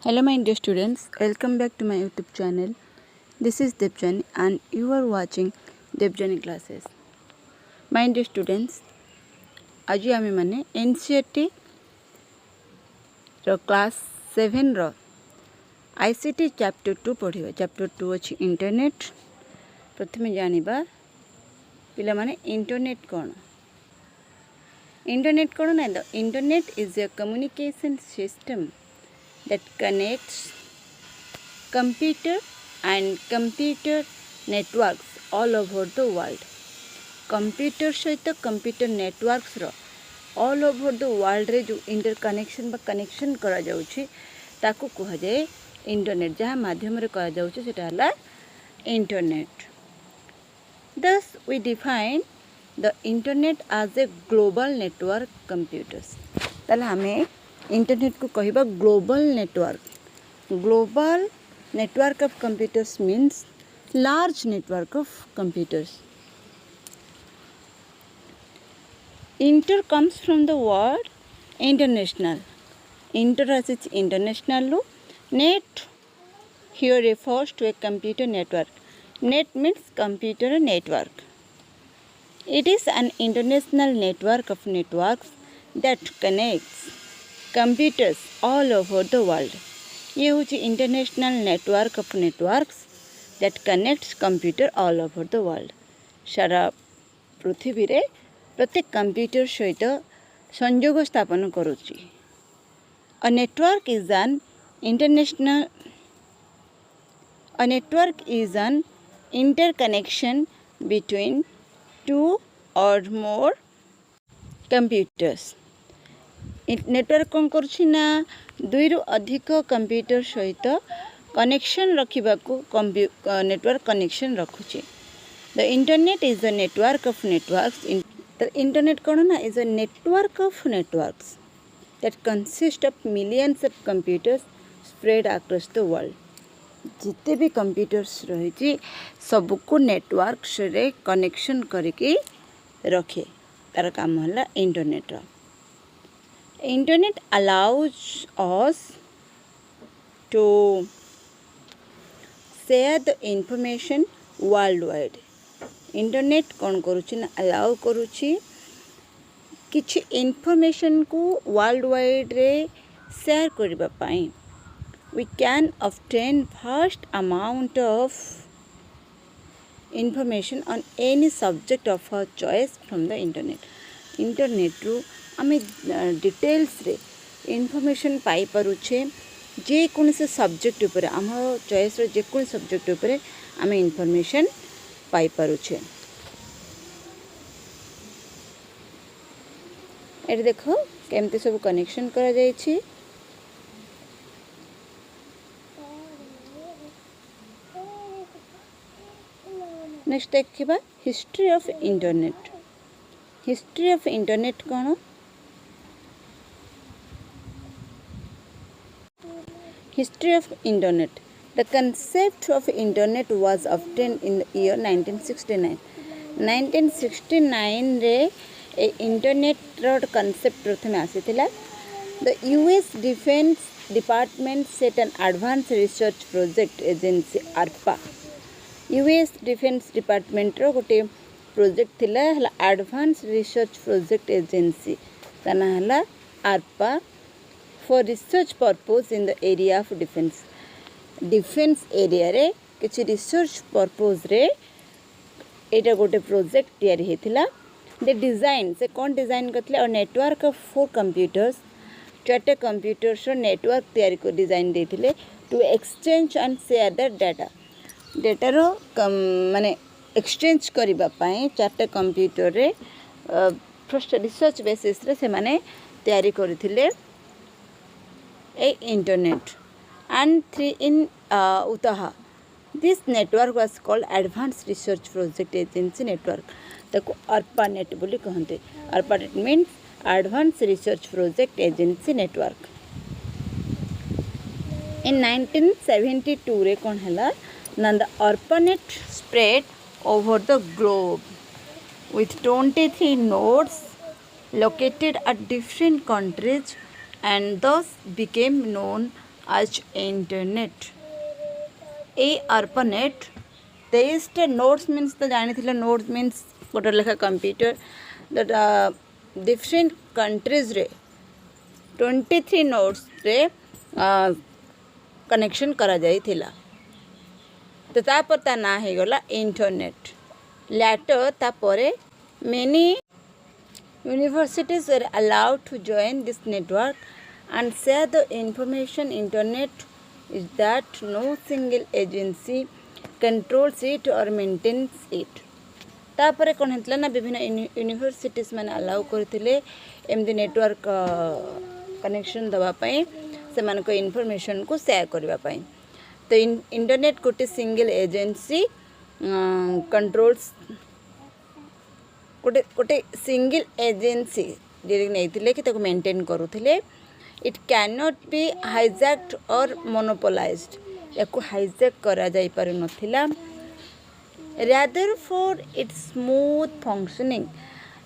Hello my dear students, welcome back to my YouTube channel. This is Debjani and you are watching Debjani classes. My dear students, आज आमे माने NCERT रो class 7 रो ICT chapter 2 पढ़िबा. Chapter 2 अछि internet. प्रथमे जानिबा पिला माने internet कोन. Internet कोन ना. The internet is a communication system that connects computer and computer networks all over the world. Computer सहित computer networks रो ऑल ओवर द वर्ल्ड रे जो interconnection बा कनेक्शन करा जाउछि ताको कहा जाए इंटरनेट. जहाँ माध्यम रे करा जाउछि सेटा हला internet. Thus we define the internet as a global network computers. ताले हमें इंटरनेट को कहबा global network. Global network of computers means large network of computers. Inter comes from the word international. Inter आसिच इंटरनेशनल लो. Net here refers to a computer network. Net means computer network. It is an international network of networks that connects computers all over the world. ये होची international network of networks that connects computer all over the world. सारा पृथ्वी रे प्रत्येक कंप्यूटर सहित संयोग स्थापन करुची. A network is an interconnection between two और मोर कंप्यूटर्स. नेटवर्क कौन करुछि ना दुई रु अधिक कंप्यूटर सहित कनेक्शन रखिबा को नेटवर्क कनेक्शन रखुछि. The internet is a network of networks. The internet कौन ना is a network of networks that consist of millions of computers spread across the world. जिते भी कंप्यूटर्स रही सबको नेटवर्क रे कनेक्शन करके रखे तार काम होला internet. Internet allows us to share the information worldwide. Internet कौन करुछि ना अलाउ करुछि किछि इन्फॉर्मेशन को वर्ल्ड वाइड रे शेयर करबा पाई. We can obtain vast amount of information on any subject of our choice from the internet. Internet रू आम details रे information पाई परुछे जे कौन से सब्जेक्ट उपर आम चॉइस रे जे कौन सब्जेक्ट उपर आम इनफॉरमेशन पाई परुछे. एट देखो केमते सब कनेक्शन करा जाय छी. नेक्स्ट देखिबा history of internet. History of internet कौन. History of Internet. The concept of Internet was obtained in the year 1969. 1969 रे इंटरनेट रो concept प्रथमे आसीथिला. The US Defense Department set an advanced research project agency ARPA. US Defense Department रो गोटे project थिला हला advance research project agency तना हला ARPA for research purpose in the area of defense area रे किछि research purpose रे एटा गोटे project तयारी हेतिला. दे डिजाइन से कोन डिजाइन करथिले और नेटवर्क ऑफ 4 कंप्यूटर्स चारटे कंप्यूटर्स रो नेटवर्क तयारी को डिजाइन देथिले to exchange and share the data रो माने एक्सचेंज करिबा पई चारटे कंप्यूटर रे फर्स्ट रिसर्च बेसिस रे से माने तयारी करथिले a internet. And 3 in Utaha. This network was called Advanced Research Project Agency Network. ताको ARPANET बोली कहते. ARPANET means Advanced Research Project Agency Network. In 1972 रे कौन हला ना the ARPANET spread over the globe with 23 nodes located at different countries and thus became known as internet. A ARPANET 23 nodes means तो जानी थी nodes means गोटे लेखा computer that different countries रे 23 nodes रे कनेक्शन करा जाई थिला तो तापर ता ना है गला इंटरनेट लैटर तापरे many universities were allowed to join this network and share the information. Internet is that no single agency controls it or maintains it. तापर कौन होता ना विभिन्न यूनिवर्सिटीज मैंने अलाउ करते एमती नेटवर्क कनेक्शन दवापाई से मान को इनफॉरमेशन को शेयर करने तो इंटरनेट गोटे सिंगल एजेंसी कंट्रोल्स गोटे गोटे सिंगल एजेंसी नहीं कि मेंटेन करुले it can not be hijacked और मोनोपोलाइज्ड या हाइजैक करा जाई पारु नथिला rather for its smooth functioning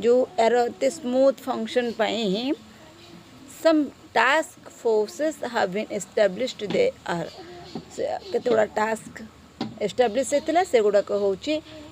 जो एरते स्मूथ फंक्शन पाई ही some task forces have been established. they are केतोड़ा टास्क एस्टाब्लिश होता से गुड़ाक हूँ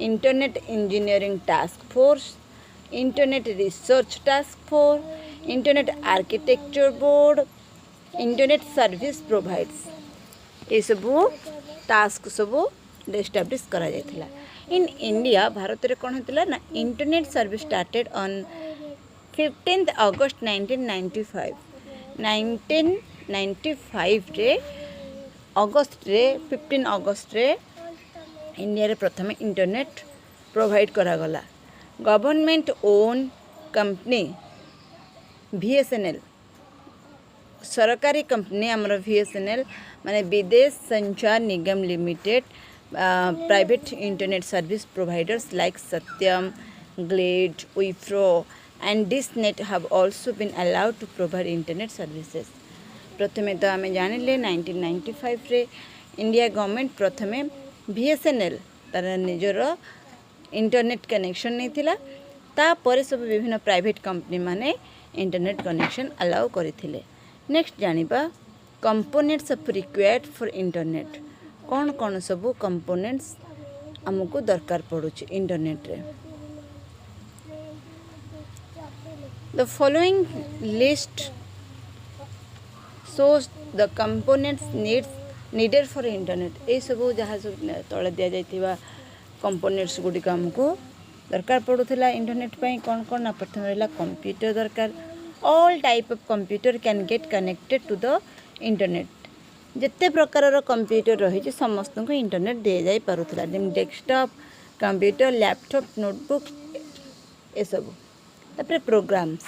internet engineering task force internet research task force internet architecture board internet service provides ये सबू टास्क सबू एस्टाब्लिश करा जायथिला इन इंडिया भारत रे कोन होतला ना इंटरनेट सर्विस स्टार्टेड ऑन 15 अगस्त 1995 रे अगस्त रे 15 अगस्त रे इंडिया रे प्रथम इंटरनेट प्रोवाइड करा गला गवर्नमेंट ओन कंपनी VSNL सरकारी कंपनी आमर VSNL माने विदेश संचार निगम limited private internet service providers like Satyam glade Wipro and Dishnet have also been allowed to provide internet services प्रथमे तो आम जानिले 1995 रे इंडिया गवर्नमेंट प्रथमे VSNL तार निजर इंटरनेट कनेक्शन नहीं थिला तापर सब विभिन्न प्राइवेट कंपनी माने इंटरनेट कनेक्शन अलाउ करथिले नेक्स्ट जानिबा components of required for internet कौन कौन सब कंपोनेंट्स हमको दरकार पड़ुछि इंटरनेट रे the following list shows the components needed for internet ए सब जहाँ सब तले दिया जाइथिबा कंपोनेंट्स गुडिक हमको दरकार पड़ुथिला इंटरनेट पई कौन कौन ना प्रथम रहला कंप्यूटर दरकार all type of computer can get connected to the internet जिते प्रकार कंप्यूटर रही समस्त को इंटरनेट दे जाई पारुथिला जेम डेस्कटॉप कंप्यूटर लैपटॉप नोटबुक ए सब तापर प्रोग्राम्स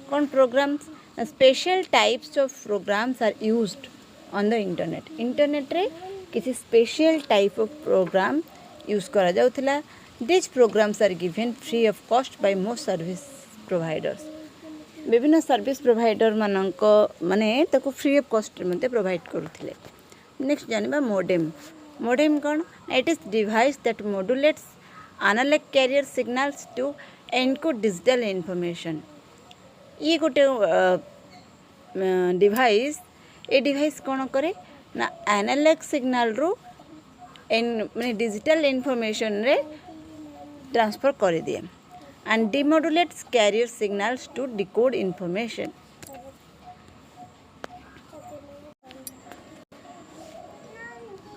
कौन programs special types of programs are used on the internet रे किसी special type of program use करा जाउथिला this programs are given free of cost by most service providers विभिन्न service provider मानक माने ताको फ्री ऑफ कॉस्ट मते provide करुथिले नेक्स्ट जानिबा मोडेम कौन it is device that modulates analog carrier signals to encode digital information ये गोटे डिवाइस ए डिवाइस कौन करे ना एनालॉग सिग्नल रू माने डिजिटल इन्फॉर्मेशन रे ट्रांसफर कर दिए and demodulates carrier signals to decode information.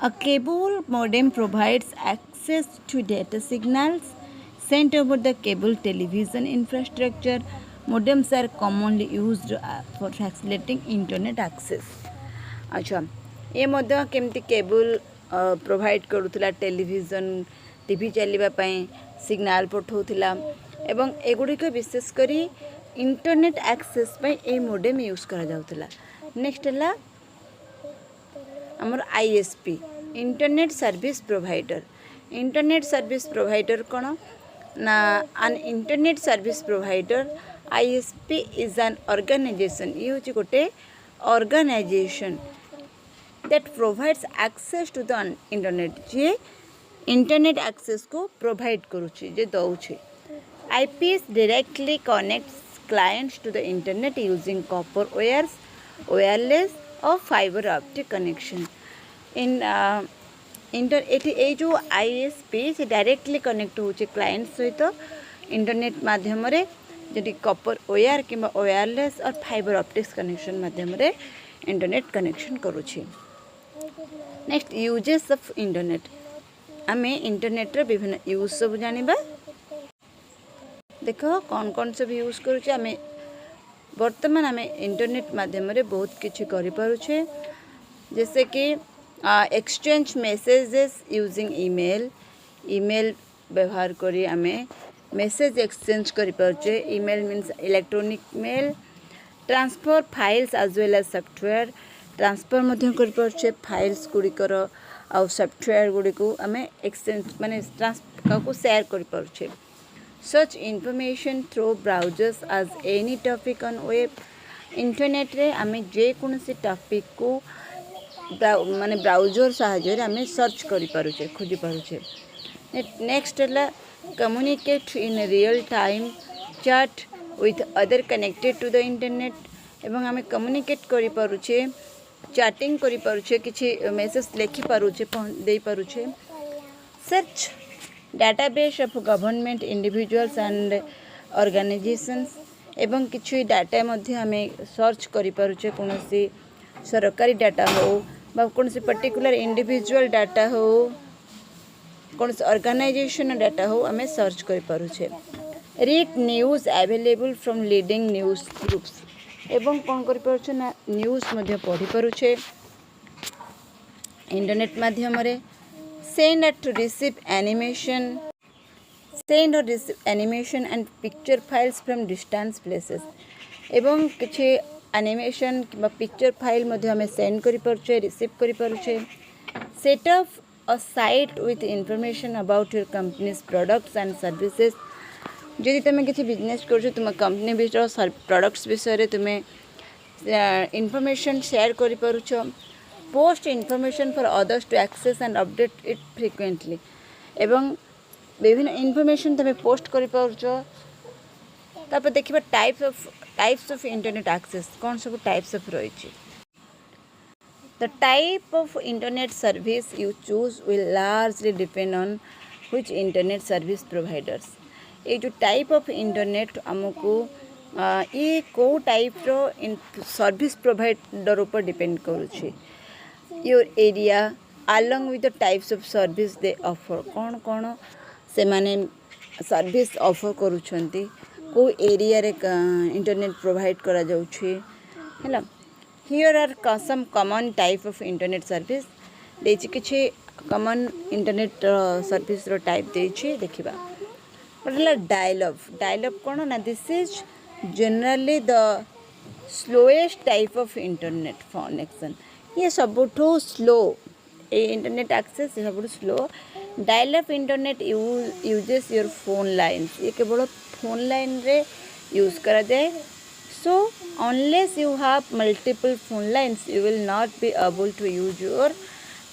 A cable modem provides access to data signals sent over the cable television infrastructure. Modems are commonly used for facilitating internet access. अच्छा ये मध्य केमती cable provide करूला television TV चलवा signal पठाउला एवं एगुड़िक विशेषकर internet access ए modem use करा जाउतला next है आमर ISP internet service provider कौन ना an internet service provider ISP is an organization ये हूँ गोटे organization that provides access to the internet जे इंटरनेट एक्सेस को प्रोवाइड करुचे जे दौचे IPS directly connects clients to the internet using copper wires, wireless of fiber optic connection in ये जो ISP से डायरेक्टली कनेक्ट हो क्लाइंट सहित इंटरनेट माध्यम जी कपर वायर कि वायरलेस और फाइबर ऑप्टिक्स कनेक्शन माध्यम इंटरनेट कनेक्शन करुँची। नेक्स्ट यूजेस ऑफ इंटरनेट आमे इंटरनेट रे विभिन्न यूज सब जानिबा। देखो कौन कौन सब यूज करुचे आमे वर्तमान आमे इंटरनेट माध्यम बहुत किछि करि पारुछे जैसे कि एक्सचेंज मेसेजेस यूजिंग ईमेल व्यवहार करी आमे मेसेज एक्सचेंज करि पारुछे। Email means electronic mail. Transfer files as well as software transfer मध्य करि पारुछे फाइल्स गुड़िकर आ सॉफ्टवेयर गुड़ी को आमे एक्सचेंज माने ट्रांसफर को शेयर करि पारुछे। Such information through browsers as any topic on web internet रे आमे जे कोनसी टॉपिक को माने ब्राउजर सहायता आमे सर्च करि पारुछे खोजि पारुछे। नेक्स्ट है communicate in real time chat with other connected to the internet एवं आमे कम्युनिकेट करि पारुछे चैटिंग करि पारुछे किछि मेसेज लिखि पारुछे दे पारुछे। Search database of government individuals and organisations एवं किछि डाटा मध्य आमे सर्च करि पारुछे कोनोसी सरकारी डाटा हो बा कोनोसी पर्टिकुलर इंडिविजुअल डाटा हो कोनोसी ऑर्गेनाइजेशन डाटा हो आमे सर्च करि पारुछे। Read news available from leading news groups एवं कौन करि पारुछे ना न्यूज़ मध्य पढ़ी पारुछे इंटरनेट माध्यम रे। सेंड और receive animation and picture files from distance places एवं किछि एनिमेशन कि पिक्चर फाइल मध्य हमें सेंड करि पारुछे रिसीव करि पारुछे। Set up a site with information about your company's products and services जदि तुम किसी बिजनेस कर तुम कंपनी विषय प्रोडक्ट्स विषय तुम्हें इंफॉर्मेशन शेयर करि पारुछ। Post information for others to access and update it frequently एवं विभिन्न इंफॉर्मेशन तुम्हें पोस्ट करि पारुछ। तापर देखिबा टाइप्स ऑफ इंटरनेट एक्सेस कौन सब टाइप्स ऑफ रही। The type of internet service you choose will largely depend on which internet service providers. ये जो टाइप ऑफ इंटरनेट आमको ये को टाइप रो सर्विस प्रोवाइडर ऊपर डिपेंड करुछे। Your area along with the types of service they offer कौन कौन से माने सर्विस ऑफर करुछंती को एरिया रे इंटरनेट प्रोवाइड करा जाउछी हैला। Here are some common type of internet service देछि किछि कॉमन इंटरनेट सर्विस रो टाइप देछि देखिबा। पड़ला डायल-अप कौन ना this is generally the slowest type of internet connection. ये सबुठो स्लो ए इंटरनेट एक्सेस सबुठो slow. Dial up internet uses your phone lines ये केवल फोन लाइन रे यूज करा जाए। So unless you have multiple phone lines you will not be able to use your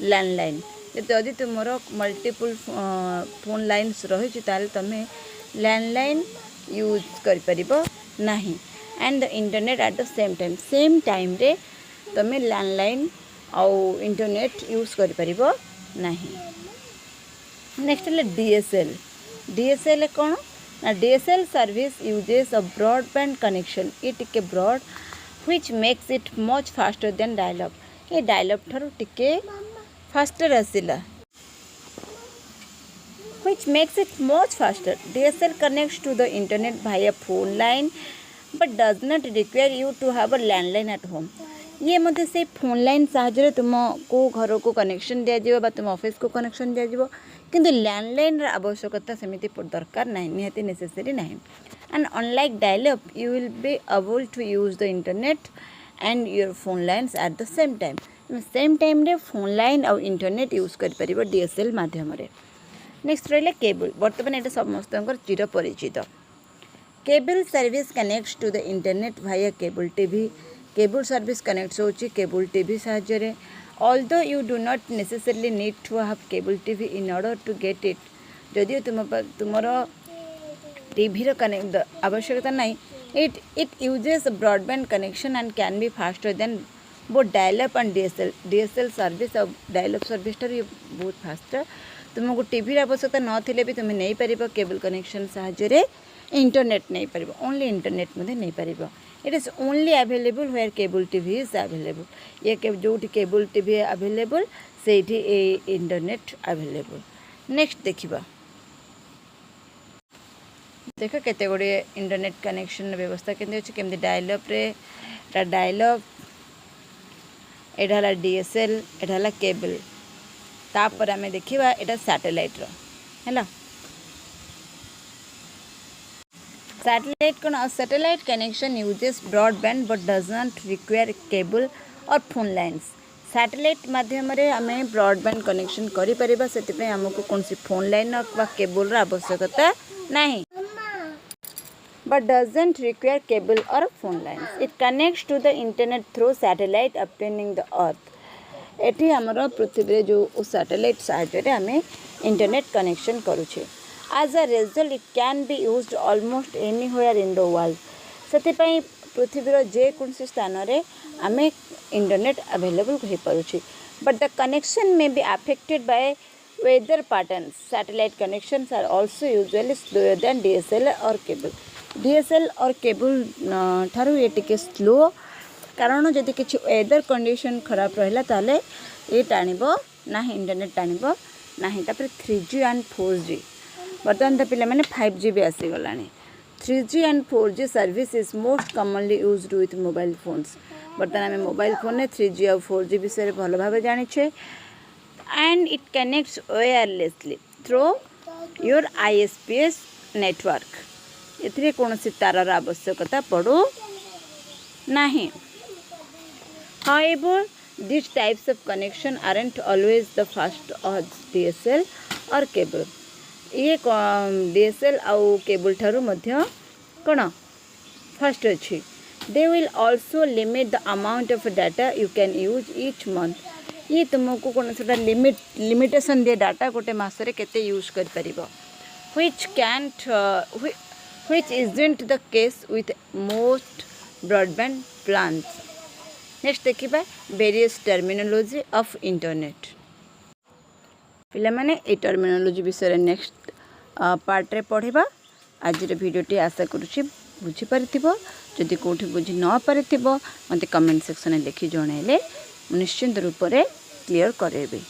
landline. यदि तुमर मल्टीपल फोन लाइन्स रही ताल तुम्हें लैंडलाइन यूज कर नहीं and the internet at the same time रे तुम्हें लैंडलाइन आउ इंटरनेट यूज कर नहीं। नेक्स्ट है डीएसएल कौन ना DSL service uses a broadband connection ये टिके broad which makes it much faster than dial up. ये डायल-अप ठारू टिके फास्टर आसिला which makes it much faster. DSL connects to the internet via phone line but does not require you to have a landline at home. ये मते से phone line साहाଯ୍य तुम को घर को कनेक्शन दिया जीवो बा तुम ऑफिस को कनेक्शन दिया जीवो किंतु लैंडलाइन रा आवश्यकता समिति दरकार नहीं निहाती नेसेसरी नहीं। And unlike dial-up you will be able to use the internet and your phone lines at the same time. Same time रे फोन लाइन और इंटरनेट यूज कर परिबो डीएसएल माध्यम रे। नेक्स्ट रहा केबल बर्तमान ये समस्त चिर परिचित। Cable service connects to the internet भाया cable TV. Cable service connect होची केबल टीवी साहाय्य। Although you do not necessarily need to have cable TV in order to get it जदिव तुमर टीवी आवश्यकता नहीं it uses broadband connection and can be faster than both dialup and DSL service और dialup service ये बहुत fast. तुमको TV आवश्यकता नथिले भी तुम नहीं पार केबल कनेक्शन साहाय्य इंटरनेट नहीं पार, ओनली इंटरनेट नहीं पार। It is only available where cable TV is available. ये जो केबल टीवी अवेलेबल से इंटरनेट अवेलेबल। नेक्स्ट देखा देख केते गुड़े इंटरनेट कनेक्शन व्यवस्था केमती अच्छे केमती डायलअप रे डायलअप एटा डीएसएल एटा केबल तापर आम देखा एटा सैटेलाइट है। सैटेलाइट कौन satellite connection uses broadband but does not require cable और फोन लाइन्स। सैटेलाइट माध्यम आम ब्रॉडबैंड कनेक्शन करें से आमको कौन सी फोन लाइन केबल आवश्यकता नहीं, but doesn't require cable or phone lines. It connects to the internet through satellite obtaining the earth. एठी हमरो पृथ्वी जो सैटेलाइट साहाय्य आम इंटरनेट कनेक्शन करुछे। As a result it can be used almost anywhere in the world. सेतिपई पृथ्वीर जेकोसी स्थान रे आम internet available हो पारुछे। But the connection may be affected by weather patterns. Satellite connections are also usually slower than DSL or cable. DSL और cable ठारू ये टिके slow, कारण जदि किसी वेदर कंडीशन खराब रहा ताले ये टाणब ना इंटरनेट टाणब ना। 3G एंड 4G बर्तमान तो पिला माने 5G भी आसीगला। 3G and 4G service is most commonly used with mobile phones. बर्तमान आम मोबाइल फोन में 3G और 4G विषय भल भाव जाचे। And it connects wirelessly through your ISPS network. एथिरे कौन सी तारार आवश्यकता पड़ू नहीं। However, these types of connection aren't always the fast as DSL or cable. ये DSL आउ केबल ठारू मध्य कौन फास्ट अच्छी। They will also limit the amount of data you can use each month. ये तुमको कौन सा लिमिटेशन दे डाटा गोटे मासरे केते यूज कर परिबो, which isn't the case with most broadband plans. Next देखिबा various terminology of internet। पिला माने ए टर्मिनोलॉजी विषय नेक्स्ट पार्ट रे पढ़िबा। आज भिडियोटी आशा करुछि बुझी पारिथिबो। जदि कोठी बुझी न पारिथिबो मते कमेंट सेक्शन में लिखि जणाइले निश्चित रूप से क्लियर करेबे।